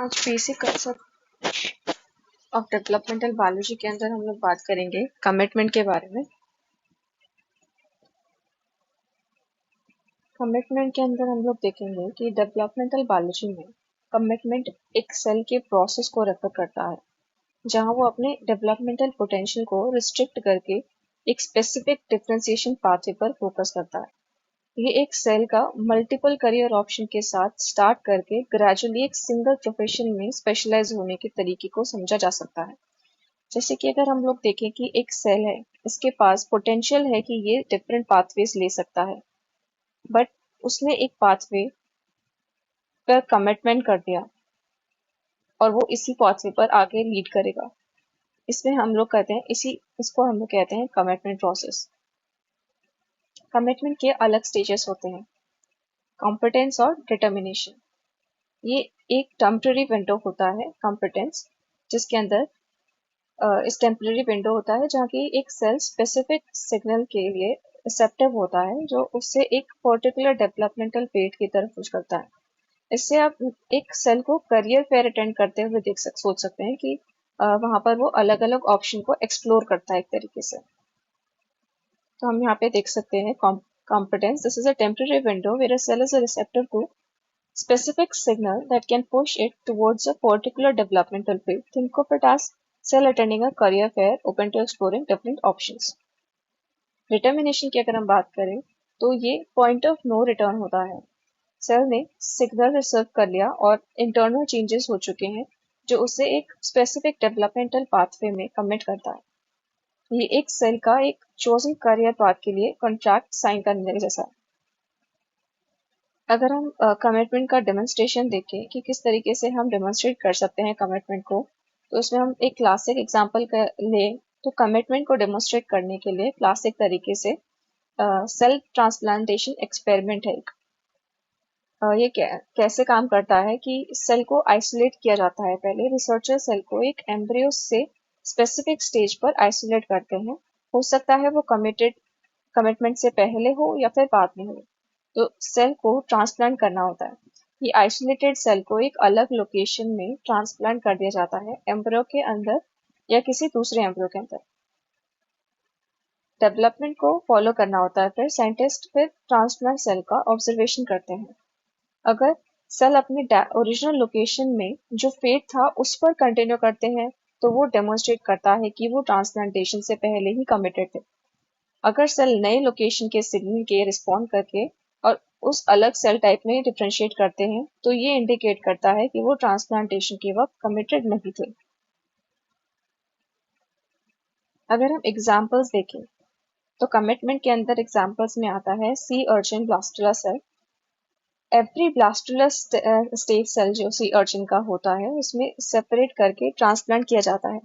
आज basic concept of developmental biology के अंदर हम लोग बात करेंगे कमिटमेंट के बारे में। कमिटमेंट के अंदर हम लोग देखेंगे कि डेवलपमेंटल बायोलॉजी में कमिटमेंट एक सेल के प्रोसेस को रेफर करता है जहां वो अपने डेवलपमेंटल पोटेंशियल को रिस्ट्रिक्ट करके एक स्पेसिफिक डिफरेंशिएशन पाथवे पर फोकस करता है। ये एक सेल का मल्टीपल करियर ऑप्शन के साथ स्टार्ट करके ग्रेजुअली एक सिंगल प्रोफेशन में स्पेशलाइज होने के तरीके को समझा जा सकता है। जैसे कि अगर हम लोग देखें कि एक सेल है, इसके पास पोटेंशियल है कि ये डिफरेंट पाथवेज ले सकता है, बट उसने एक पाथवे पर कमिटमेंट कर दिया और वो इसी पाथवे पर आगे लीड करेगा। इसमें हम लोग कहते हैं इसको हम लोग कहते हैं कमिटमेंट प्रोसेस। कमिटमेंट के अलग स्टेजेस होते हैं, कॉम्पिटेंस और डिटर्मिनेशन। ये एक टेम्पररी विंडो होता है कॉम्पिटेंस, जिसके अंदर इस टेम्पररी विंडो होता है जहाँ की एक सेल स्पेसिफिक सिग्नल के लिए रिसेप्टिव होता है जो उससे एक पर्टिकुलर डेवलपमेंटल फेट की तरफ पुश करता है। इससे आप एक सेल को करियर फेयर अटेंड करते हुए सोच सकते हैं कि वहां पर वो अलग अलग ऑप्शन को एक्सप्लोर करता है एक तरीके से। तो हम यहाँ पे देख सकते हैं competence. This is a temporary window where a cell is receptive to specific signal that can push it towards a particular developmental field. Think of it as cell attending a career fair open to exploring different options. Determination की अगर हम बात करें तो ये point of no return होता है। Cell ने सिग्नल रिसीव कर लिया और इंटरनल चेंजेस हो चुके हैं जो उसे एक स्पेसिफिक डेवलपमेंटल पाथवे में कमिट करता है। ये एक सेल का एक चोजन करियर पाथ के लिए कॉन्ट्रैक्ट साइन करने जैसा है। अगर हम कमिटमेंट का डेमोन्स्ट्रेशन देखें कि किस तरीके से हम डेमोन्स्ट्रेट कर सकते हैं कमिटमेंट को, तो इसमें हम एक क्लासिक एग्जांपल लें तो कमिटमेंट को डेमोन्स्ट्रेट करने के लिए क्लासिक तरीके से सेल ट्रांसप्लांटेशन एक्सपेरिमेंट है। ये कैसे काम करता है कि सेल को आइसोलेट किया जाता है। पहले रिसर्चर सेल को एक एम्ब्रियो से स्पेसिफिक स्टेज पर आइसोलेट करते हैं। हो सकता है वो कमिटमेंट से पहले हो या फिर बाद में हो। तो सेल को ट्रांसप्लांट करना होता है। ये आइसोलेटेड सेल को एक अलग लोकेशन में ट्रांसप्लांट कर दिया जाता है, एम्ब्रियो के अंदर या किसी दूसरे एम्ब्रियो के अंदर। डेवलपमेंट को फॉलो करना होता है। फिर साइंटिस्ट फिर ट्रांसप्लांट सेल का ऑब्जर्वेशन करते हैं। अगर सेल अपनी ओरिजिनल लोकेशन में जो फेट था उस पर कंटिन्यू करते हैं तो वो डेमोन्स्ट्रेट करता है कि वो ट्रांसप्लांटेशन से पहले ही कमिटेड थे। अगर सेल नए लोकेशन के सिग्नल के रिस्पॉन्ड करके और उस अलग सेल टाइप में डिफरेंशिएट करते हैं तो ये इंडिकेट करता है कि वो ट्रांसप्लांटेशन के वक्त कमिटेड नहीं थे। अगर हम एग्जाम्पल्स देखें तो कमिटमेंट के अंदर एग्जाम्पल्स में आता है sea urchin blastula cell. Every blastula stage cell जो सी अर्चिन का होता है उसमें सेपरेट करके ट्रांसप्लांट किया जाता है।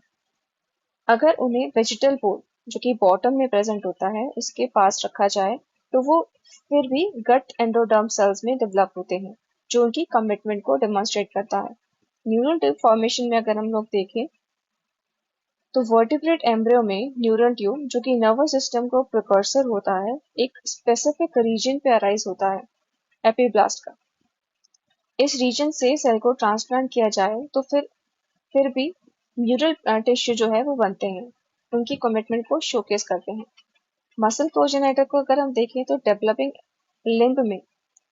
अगर उन्हें वेजिटल बोल जो कि बॉटम में प्रेजेंट होता है उसके पास रखा जाए तो वो फिर भी गट एंडोडर्म सेल्स में डेवलप होते हैं जो उनकी कमिटमेंट को डेमोन्स्ट्रेट करता है। न्यूरल ट्यूब फॉर्मेशन में अगर हम लोग देखें तो वर्टिब्रेट एम्ब्रियो में न्यूरल ट्यूब जो कि नर्वस सिस्टम को प्रिकर्सर होता है एक स्पेसिफिक रीजन पे अराइज होता है, एपीब्लास्ट का। इस रीजन से सेल को ट्रांसप्लांट किया जाए तो फिर भी न्यूरल टिश्यू जो है वो बनते हैं, उनकी कमिटमेंट को शोकेस करते हैं। मसल प्रोजेनेटर को अगर हम देखें तो डेवलपिंग लिम्ब में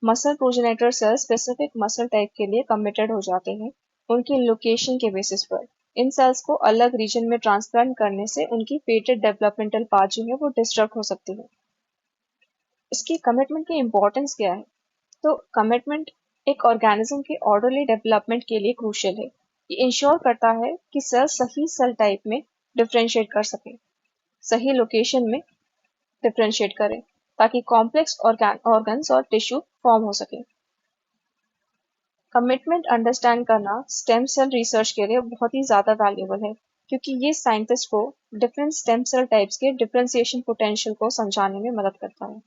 muscle progenitor cell specific muscle type के लिए कमिटेड हो जाते हैं उनकी लोकेशन के बेसिस पर। इन सेल्स को अलग रीजन में ट्रांसप्लांट करने से उनकी फेटेड डेवलपमेंटल पाथ जो है वो डिस्टर्ब हो सकती है। इसकी कमिटमेंट की इम्पोर्टेंस क्या है? तो कमिटमेंट एक ऑर्गेनिज्म के ऑर्डरली डेवलपमेंट के लिए क्रूशियल है। ये इंश्योर करता है कि सेल सही सेल टाइप में डिफरेंशिएट कर सके, सही लोकेशन में डिफरेंशिएट करें ताकि कॉम्प्लेक्स ऑर्गन्स और टिश्यू फॉर्म हो सके। कमिटमेंट अंडरस्टैंड करना स्टेम सेल रिसर्च के लिए बहुत ही ज़्यादा वैल्यूबल है क्योंकि ये साइंटिस्ट को डिफरेंट स्टेम सेल टाइप्स के डिफरेंशिएशन पोटेंशियल को समझाने में मदद करता है।